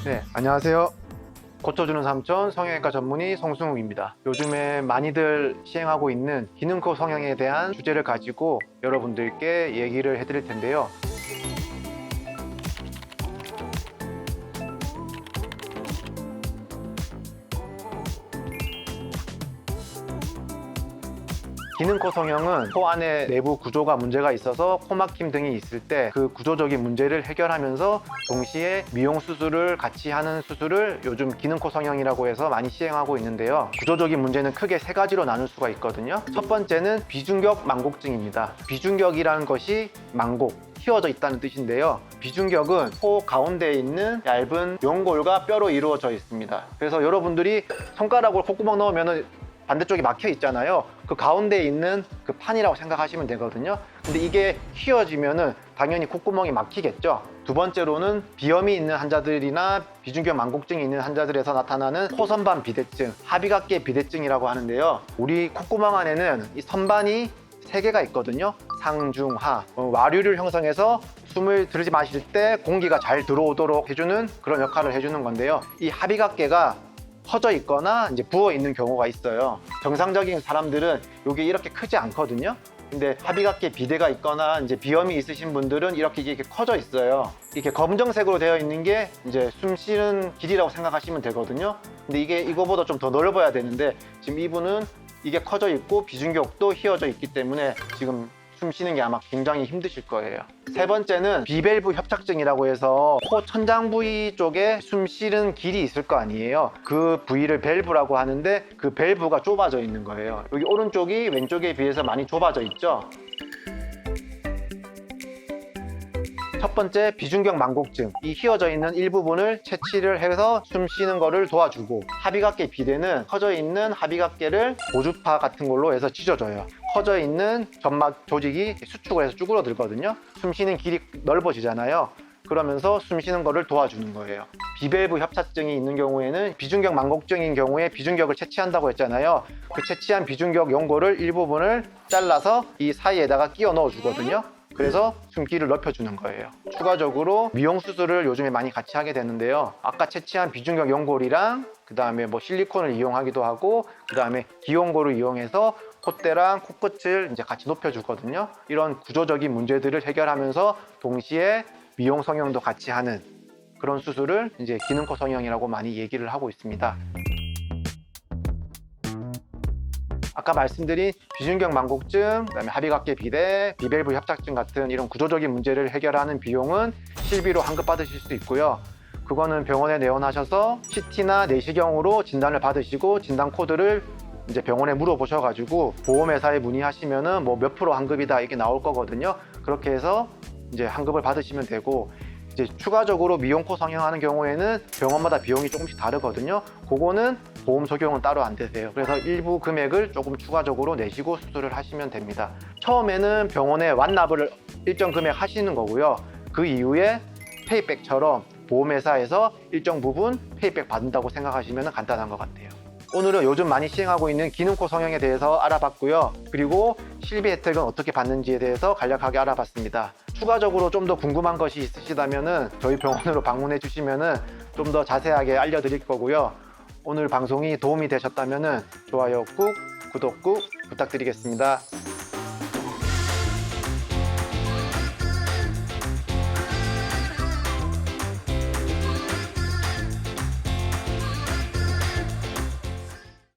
네, 안녕하세요. 고쳐주는 삼촌 성형외과 전문의 송승욱입니다. 요즘에 많이들 시행하고 있는 기능코 성형에 대한 주제를 가지고 여러분들께 얘기를 해드릴 텐데요. 기능코 성형은 코 안에 내부 구조가 문제가 있어서 코막힘 등이 있을 때 그 구조적인 문제를 해결하면서 동시에 미용 수술을 같이 하는 수술을 요즘 기능코 성형이라고 해서 많이 시행하고 있는데요. 구조적인 문제는 크게 세 가지로 나눌 수가 있거든요. 첫 번째는 비중격 망곡증입니다. 비중격이라는 것이 망곡, 휘어져 있다는 뜻인데요. 비중격은 코 가운데에 있는 얇은 연골과 뼈로 이루어져 있습니다. 그래서 여러분들이 손가락으로 콧구멍 넣으면 반대쪽이 막혀 있잖아요. 그 가운데에 있는 그 판이라고 생각하시면 되거든요. 근데 이게 휘어지면은 당연히 콧구멍이 막히겠죠. 두 번째로는 비염이 있는 환자들이나 비중격 망곡증이 있는 환자들에서 나타나는 코선반 비대증, 하비각계 비대증이라고 하는데요. 우리 콧구멍 안에는 이 선반이 세 개가 있거든요. 상중하, 와류를 형성해서 숨을 들이지 마실 때 공기가 잘 들어오도록 해주는 그런 역할을 해주는 건데요. 이 하비각계가 퍼져 있거나 이제 부어 있는 경우가 있어요. 정상적인 사람들은 이게 이렇게 크지 않거든요. 근데 하비각계 비대가 있거나 이제 비염이 있으신 분들은 이렇게 커져 있어요. 이렇게 검정색으로 되어 있는 게 이제 숨 쉬는 길이라고 생각하시면 되거든요. 근데 이게 이거보다 좀 더 넓어야 되는데 지금 이분은 이게 커져 있고 비중격도 휘어져 있기 때문에 지금 숨 쉬는 게 아마 굉장히 힘드실 거예요. 세 번째는 비밸브 협착증이라고 해서 코 천장 부위 쪽에 숨 쉬는 길이 있을 거 아니에요. 그 부위를 밸브라고 하는데 그 밸브가 좁아져 있는 거예요. 여기 오른쪽이 왼쪽에 비해서 많이 좁아져 있죠. 첫 번째 비중격 망곡증, 이 휘어져 있는 일부분을 채취를 해서 숨 쉬는 거를 도와주고, 하비각계 비대는 커져 있는 하비각계를 고주파 같은 걸로 해서 찢어줘요. 커져 있는 점막 조직이 수축을 해서 쭈그러들거든요. 숨 쉬는 길이 넓어지잖아요. 그러면서 숨 쉬는 거를 도와주는 거예요. 비밸브 협착증이 있는 경우에는 비중격 망곡증인 경우에 비중격을 채취한다고 했잖아요. 그 채취한 비중격 연골을 일부분을 잘라서 이 사이에다가 끼워 넣어 주거든요. 그래서 숨길을 넓혀주는 거예요. 추가적으로 미용 수술을 요즘에 많이 같이 하게 되는데요. 아까 채취한 비중격 연골이랑 그 다음에 뭐 실리콘을 이용하기도 하고 그 다음에 기연골을 이용해서 콧대랑 코끝을 이제 같이 높여주거든요. 이런 구조적인 문제들을 해결하면서 동시에 미용 성형도 같이 하는 그런 수술을 이제 기능코 성형이라고 많이 얘기를 하고 있습니다. 아까 말씀드린 비중격 망곡증, 그다음에 하비각계 비대, 비밸브 협착증 같은 이런 구조적인 문제를 해결하는 비용은 실비로 환급받으실 수 있고요. 그거는 병원에 내원하셔서 CT나 내시경으로 진단을 받으시고 진단 코드를 이제 병원에 물어보셔가지고 보험회사에 문의하시면은 뭐 몇 프로 환급이다 이게 나올 거거든요. 그렇게 해서 이제 환급을 받으시면 되고, 이제 추가적으로 미용코 성형하는 경우에는 병원마다 비용이 조금씩 다르거든요. 그거는 보험 적용은 따로 안 되세요. 그래서 일부 금액을 조금 추가적으로 내시고 수술을 하시면 됩니다. 처음에는 병원에 완납을 일정 금액 하시는 거고요. 그 이후에 페이백처럼 보험회사에서 일정 부분 페이백 받는다고 생각하시면 간단한 것 같아요. 오늘은 요즘 많이 시행하고 있는 기능코 성형에 대해서 알아봤고요. 그리고 실비 혜택은 어떻게 받는지에 대해서 간략하게 알아봤습니다. 추가적으로 좀 더 궁금한 것이 있으시다면 저희 병원으로 방문해 주시면 좀 더 자세하게 알려드릴 거고요. 오늘 방송이 도움이 되셨다면 좋아요 꾹, 구독 꾹 부탁드리겠습니다.